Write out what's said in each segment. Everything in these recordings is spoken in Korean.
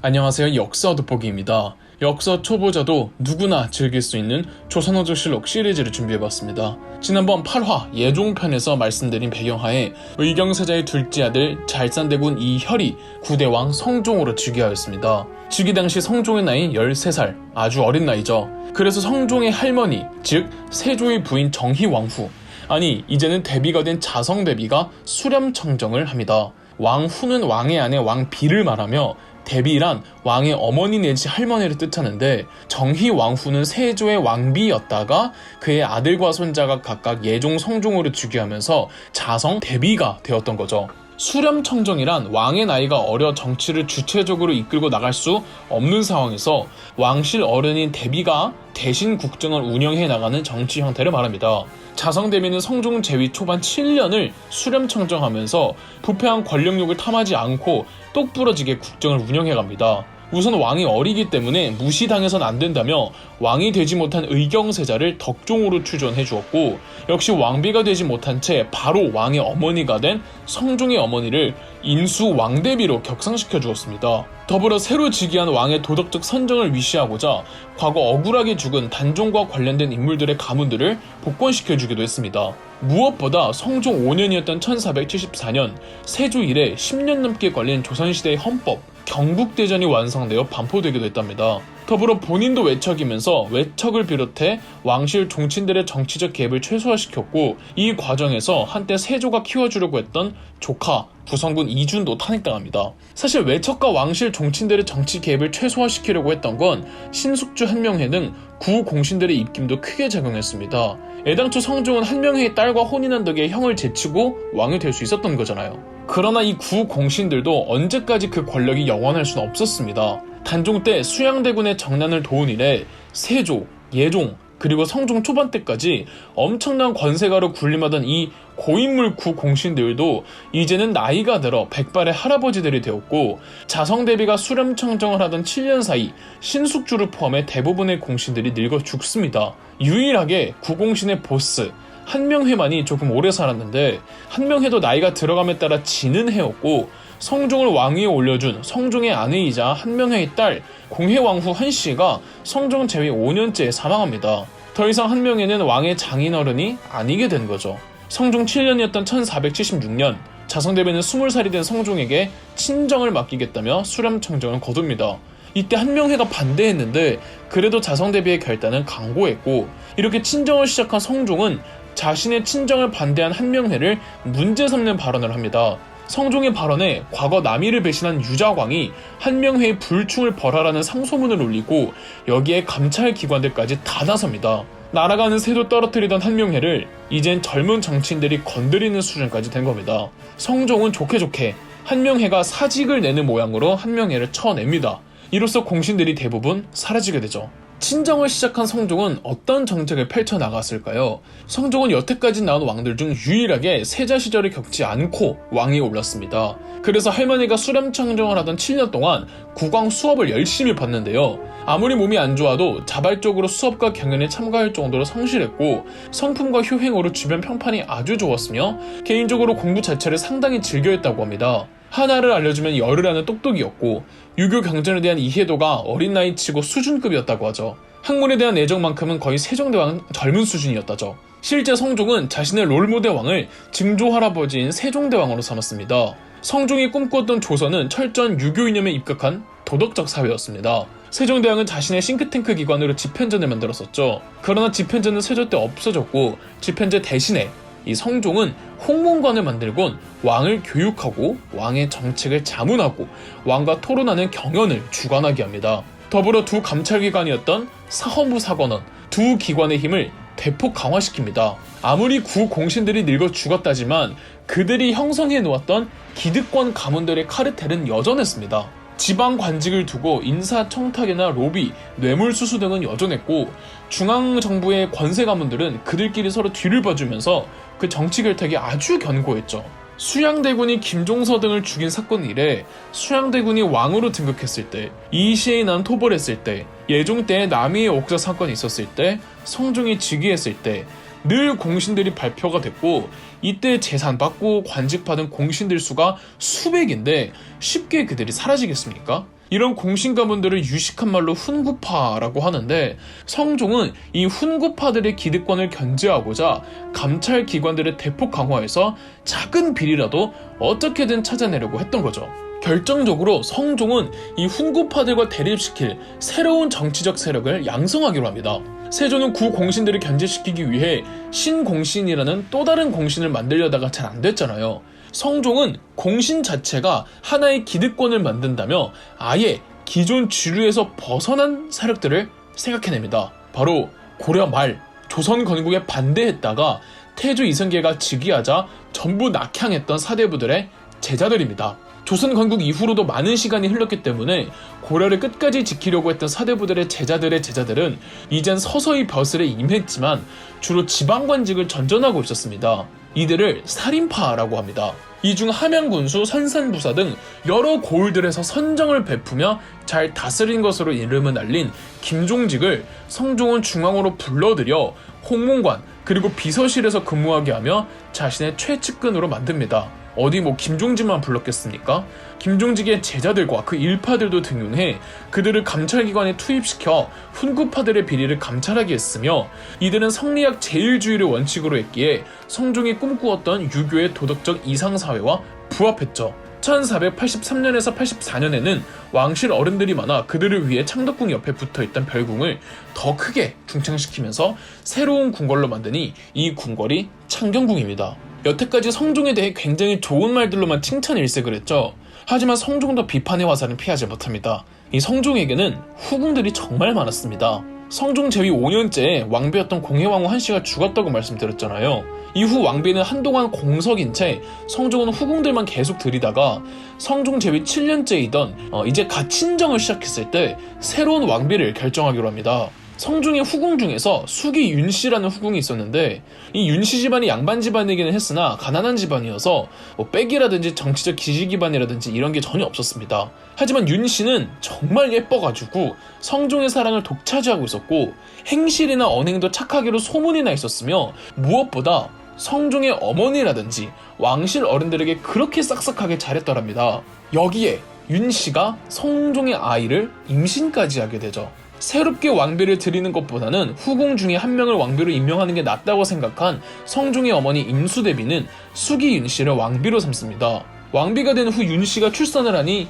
안녕하세요. 역사 돋보기입니다. 역사 초보자도 누구나 즐길 수 있는 조선왕조실록 시리즈를 준비해봤습니다. 지난번 8화 예종편에서 말씀드린 배경하에 의경세자의 둘째 아들 잘산대군 이혈이 9대왕 성종으로 즉위하였습니다. 즉위 당시 성종의 나이 13살, 아주 어린 나이죠. 그래서 성종의 할머니, 즉 세조의 부인 정희왕후, 아니 이제는 대비가 된 자성대비가 수렴청정을 합니다. 왕후는 왕의 아내 왕비를 말하며 대비란 왕의 어머니 내지 할머니를 뜻하는데, 정희왕후는 세조의 왕비였다가 그의 아들과 손자가 각각 예종, 성종으로 즉위하면서 자성, 대비가 되었던 거죠. 수렴청정이란 왕의 나이가 어려 정치를 주체적으로 이끌고 나갈 수 없는 상황에서 왕실 어른인 대비가 대신 국정을 운영해 나가는 정치 형태를 말합니다. 자성대비는 성종 재위 초반 7년을 수렴청정하면서 부패한 권력욕을 탐하지 않고 똑부러지게 국정을 운영해갑니다. 우선 왕이 어리기 때문에 무시당해선 안 된다며 왕이 되지 못한 의경세자를 덕종으로 추존해 주었고, 역시 왕비가 되지 못한 채 바로 왕의 어머니가 된 성종의 어머니를 인수 왕대비로 격상시켜 주었습니다. 더불어 새로 즉위한 왕의 도덕적 선정을 위시하고자 과거 억울하게 죽은 단종과 관련된 인물들의 가문들을 복권시켜 주기도 했습니다. 무엇보다 성종 5년이었던 1474년 세조 이래 10년 넘게 걸린 조선시대의 헌법 경국대전이 완성되어 반포되기도 했답니다. 더불어 본인도 외척이면서 외척을 비롯해 왕실 종친들의 정치적 개입을 최소화시켰고, 이 과정에서 한때 세조가 키워주려고 했던 조카 부성군 이준도 탄핵당합니다. 사실 외척과 왕실 종친들의 정치 개입을 최소화시키려고 했던 건 신숙주, 한명회 등 구공신들의 입김도 크게 작용했습니다. 애당초 성종은 한명회의 딸과 혼인한 덕에 형을 제치고 왕이 될 수 있었던 거잖아요. 그러나 이 구공신들도 언제까지 그 권력이 영원할 수는 없었습니다. 단종 때 수양대군의 정난을 도운 이래 세조, 예종, 그리고 성종 초반 때까지 엄청난 권세가로 군림하던 이 고인물 구공신들도 이제는 나이가 들어 백발의 할아버지들이 되었고, 자성대비가 수렴청정을 하던 7년 사이 신숙주를 포함해 대부분의 공신들이 늙어 죽습니다. 유일하게 구공신의 보스 한명회만이 조금 오래 살았는데, 한명회도 나이가 들어감에 따라 지는 해였고, 성종을 왕위에 올려준 성종의 아내이자 한명회의 딸 공혜왕후 한씨가 성종 재위 5년째에 사망합니다. 더 이상 한명회는 왕의 장인어른이 아니게 된 거죠. 성종 7년이었던 1476년 자성대비는 20살이 된 성종에게 친정을 맡기겠다며 수렴청정을 거둡니다. 이때 한명회가 반대했는데 그래도 자성대비의 결단은 강고했고, 이렇게 친정을 시작한 성종은 자신의 친정을 반대한 한명회를 문제 삼는 발언을 합니다. 성종의 발언에 과거 남이를 배신한 유자광이 한명회의 불충을 벌하라는 상소문을 올리고, 여기에 감찰 기관들까지 다 나섭니다. 날아가는 새도 떨어뜨리던 한명회를 이젠 젊은 정치인들이 건드리는 수준까지 된 겁니다. 성종은 좋게 한명회가 사직을 내는 모양으로 한명회를 쳐냅니다. 이로써 공신들이 대부분 사라지게 되죠. 친정을 시작한 성종은 어떤 정책을 펼쳐나갔을까요? 성종은 여태까지 나온 왕들 중 유일하게 세자 시절을 겪지 않고 왕위에 올랐습니다. 그래서 할머니가 수렴청정을 하던 7년 동안 국왕 수업을 열심히 받는데요. 아무리 몸이 안 좋아도 자발적으로 수업과 경연에 참가할 정도로 성실했고, 성품과 효행으로 주변 평판이 아주 좋았으며 개인적으로 공부 자체를 상당히 즐겨했다고 합니다. 하나를 알려주면 열을 하는 똑똑이었고, 유교 경전에 대한 이해도가 어린 나이치고 수준급이었다고 하죠. 학문에 대한 애정만큼은 거의 세종대왕 젊은 수준이었다죠. 실제 성종은 자신의 롤모델 왕을 증조 할아버지인 세종대왕으로 삼았습니다. 성종이 꿈꾸었던 조선은 철저한 유교 이념에 입각한 도덕적 사회였습니다. 세종대왕은 자신의 싱크탱크 기관으로 집현전을 만들었었죠. 그러나 집현전은 세조 때 없어졌고, 집현전 대신에 이 성종은 홍문관을 만들곤 왕을 교육하고 왕의 정책을 자문하고 왕과 토론하는 경연을 주관하게 합니다. 더불어 두 감찰기관이었던 사헌부 사관원 두 기관의 힘을 대폭 강화시킵니다. 아무리 구공신들이 늙어 죽었다지만 그들이 형성해 놓았던 기득권 가문들의 카르텔은 여전했습니다. 지방 관직을 두고 인사청탁이나 로비, 뇌물수수 등은 여전했고, 중앙정부의 권세 가문들은 그들끼리 서로 뒤를 봐주면서 그 정치 결탁이 아주 견고했죠. 수양대군이 김종서 등을 죽인 사건 이래 수양대군이 왕으로 등극했을 때, 이시에 난 토벌했을 때, 예종 때 남이의 옥사 사건이 있었을 때, 성종이 즉위했을 때 늘 공신들이 발표가 됐고, 이때 재산 받고 관직 받은 공신들 수가 수백인데 쉽게 그들이 사라지겠습니까? 이런 공신 가문들을 유식한 말로 훈구파라고 하는데, 성종은 이 훈구파들의 기득권을 견제하고자 감찰 기관들의 대폭 강화해서 작은 비리라도 어떻게든 찾아내려고 했던 거죠. 결정적으로 성종은 이 훈구파들과 대립시킬 새로운 정치적 세력을 양성하기로 합니다. 세조는 구공신들을 견제시키기 위해 신공신이라는 또 다른 공신을 만들려다가 잘 안 됐잖아요. 성종은 공신 자체가 하나의 기득권을 만든다며 아예 기존 주류에서 벗어난 세력들을 생각해냅니다. 바로 고려 말 조선 건국에 반대했다가 태조 이성계가 즉위하자 전부 낙향했던 사대부들의 제자들입니다. 조선 건국 이후로도 많은 시간이 흘렀기 때문에 고려를 끝까지 지키려고 했던 사대부들의 제자들은 이젠 서서히 벼슬에 임했지만 주로 지방관직을 전전하고 있었습니다. 이들을 살인파라고 합니다. 이 중 함양군수, 선산부사 등 여러 고을들에서 선정을 베푸며 잘 다스린 것으로 이름을 날린 김종직을 성종은 중앙으로 불러들여 홍문관 그리고 비서실에서 근무하게 하며 자신의 최측근으로 만듭니다. 어디 김종직만 불렀겠습니까? 김종직의 제자들과 그 일파들도 등용해 그들을 감찰기관에 투입시켜 훈구파들의 비리를 감찰하게 했으며, 이들은 성리학 제일주의를 원칙으로 했기에 성종이 꿈꾸었던 유교의 도덕적 이상사회와 부합했죠. 1483년에서 84년에는 왕실 어른들이 많아 그들을 위해 창덕궁 옆에 붙어있던 별궁을 더 크게 중창시키면서 새로운 궁궐로 만드니 이 궁궐이 창경궁입니다. 여태까지 성종에 대해 굉장히 좋은 말들로만 칭찬 일색을 했죠. 하지만 성종도 비판의 화살은 피하지 못합니다. 이 성종에게는 후궁들이 정말 많았습니다. 성종 제위 5년째에 왕비였던 공해왕후 한씨가 죽었다고 말씀드렸잖아요. 이후 왕비는 한동안 공석인 채 성종은 후궁들만 계속 들이다가 성종 제위 7년째이던 이제 갓 친정을 시작했을 때 새로운 왕비를 결정하기로 합니다. 성종의 후궁 중에서 숙이 윤씨라는 후궁이 있었는데, 이 윤씨 집안이 양반 집안이기는 했으나 가난한 집안이어서 빽이라든지 정치적 지지 기반이라든지 이런 게 전혀 없었습니다. 하지만 윤씨는 정말 예뻐가지고 성종의 사랑을 독차지하고 있었고 행실이나 언행도 착하기로 소문이 나 있었으며, 무엇보다 성종의 어머니라든지 왕실 어른들에게 그렇게 싹싹하게 잘했더랍니다. 여기에 윤씨가 성종의 아이를 임신까지 하게 되죠. 새롭게 왕비를 들이는 것보다는 후궁 중에 한 명을 왕비로 임명하는 게 낫다고 생각한 성종의 어머니 임수대비는 숙이 윤씨를 왕비로 삼습니다. 왕비가 된 후 윤씨가 출산을 하니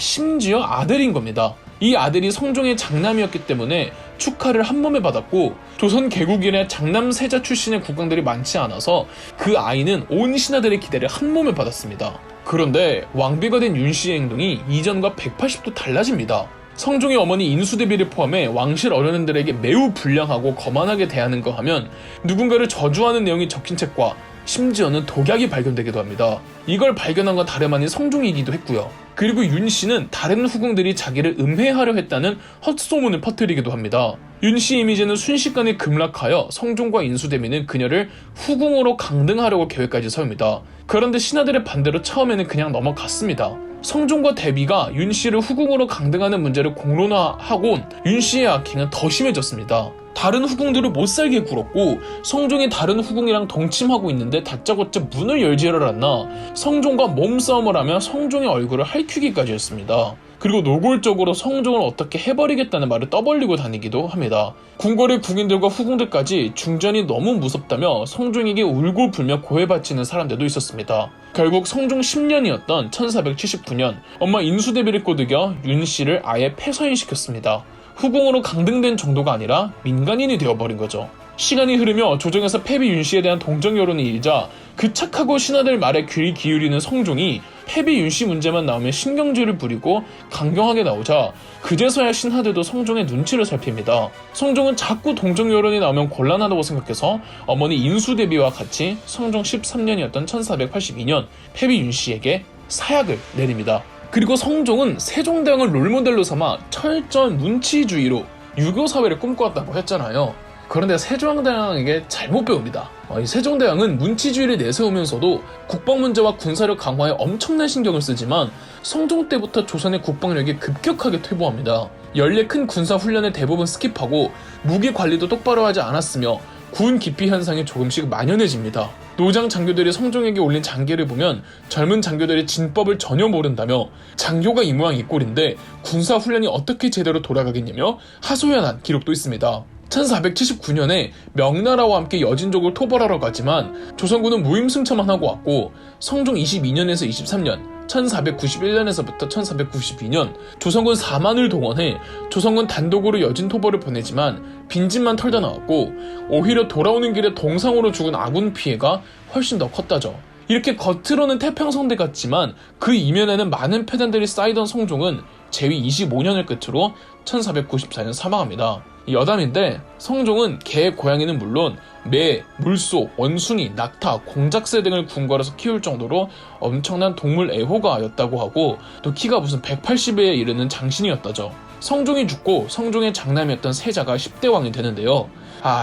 심지어 아들인 겁니다. 이 아들이 성종의 장남이었기 때문에 축하를 한 몸에 받았고, 조선 개국 이래 장남 세자 출신의 국왕들이 많지 않아서 그 아이는 온 신하들의 기대를 한 몸에 받았습니다. 그런데 왕비가 된 윤씨의 행동이 이전과 180도 달라집니다. 성종의 어머니 인수대비를 포함해 왕실 어른들에게 매우 불량하고 거만하게 대하는 거 하면 누군가를 저주하는 내용이 적힌 책과 심지어는 독약이 발견되기도 합니다. 이걸 발견한 건 다름 아닌 성종이기도 했고요. 그리고 윤씨는 다른 후궁들이 자기를 음해하려 했다는 헛소문을 퍼뜨리기도 합니다. 윤씨 이미지는 순식간에 급락하여 성종과 인수대비는 그녀를 후궁으로 강등하려고 계획까지 세웁니다. 그런데 신하들의 반대로 처음에는 그냥 넘어갔습니다. 성종과 대비가 윤씨를 후궁으로 강등하는 문제를 공론화하곤 윤씨의 악행은 더 심해졌습니다. 다른 후궁들을 못살게 굴었고, 성종이 다른 후궁이랑 동침하고 있는데 다짜고짜 문을 열지를 않나 성종과 몸싸움을 하며 성종의 얼굴을 핥히기까지 했습니다. 그리고 노골적으로 성종을 어떻게 해버리겠다는 말을 떠벌리고 다니기도 합니다. 궁궐의 궁인들과 후궁들까지 중전이 너무 무섭다며 성종에게 울고불며 고해바치는 사람들도 있었습니다. 결국 성종 10년이었던 1479년 엄마 인수대비를 꼬드겨 윤씨를 아예 폐서인시켰습니다. 후궁으로 강등된 정도가 아니라 민간인이 되어버린 거죠. 시간이 흐르며 조정에서 패비 윤씨에 대한 동정 여론이 일자 그 착하고 신하들 말에 귀를 기울이는 성종이 패비 윤씨 문제만 나오면 신경질을 부리고 강경하게 나오자 그제서야 신하들도 성종의 눈치를 살핍니다. 성종은 자꾸 동정 여론이 나오면 곤란하다고 생각해서 어머니 인수대비와 같이 성종 13년이었던 1482년 패비 윤씨에게 사약을 내립니다. 그리고 성종은 세종대왕을 롤모델로 삼아 철저한 문치주의로 유교사회를 꿈꿔왔다고 했잖아요. 그런데 세종대왕에게 잘못 배웁니다. 이 세종대왕은 문치주의를 내세우면서도 국방 문제와 군사력 강화에 엄청난 신경을 쓰지만 성종 때부터 조선의 국방력이 급격하게 퇴보합니다. 연례 큰 군사 훈련을 대부분 스킵하고 무기 관리도 똑바로 하지 않았으며 군 기피 현상이 조금씩 만연해집니다. 노장 장교들이 성종에게 올린 장계를 보면 젊은 장교들이 진법을 전혀 모른다며 장교가 이 모양 이 꼴인데 군사훈련이 어떻게 제대로 돌아가겠냐며 하소연한 기록도 있습니다. 1479년에 명나라와 함께 여진족을 토벌하러 가지만 조선군은 무임승차만 하고 왔고 성종 22년에서 23년 1491년에서부터 1492년 조선군 4만을 동원해 조선군 단독으로 여진 토벌을 보내지만 빈집만 털다 나왔고 오히려 돌아오는 길에 동상으로 죽은 아군 피해가 훨씬 더 컸다죠. 이렇게 겉으로는 태평성대 같지만 그 이면에는 많은 패단들이 쌓이던 성종은 재위 25년을 끝으로 1494년 사망합니다. 여담인데 성종은 개의 고양이는 물론 매, 물소, 원숭이, 낙타, 공작새 등을 궁궐에서 키울 정도로 엄청난 동물 애호가였다고 하고 또 키가 무슨 180에 이르는 장신이었다죠. 성종이 죽고 성종의 장남이었던 세자가 10대 왕이 되는데요.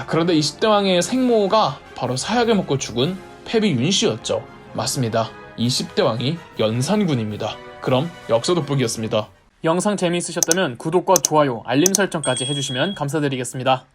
그런데 이 10대 왕의 생모가 바로 사약을 먹고 죽은 패비 윤씨였죠. 맞습니다. 이 10대 왕이 연산군입니다. 그럼 역사 돋보기였습니다. 영상 재미있으셨다면 구독과 좋아요, 알림 설정까지 해주시면 감사드리겠습니다.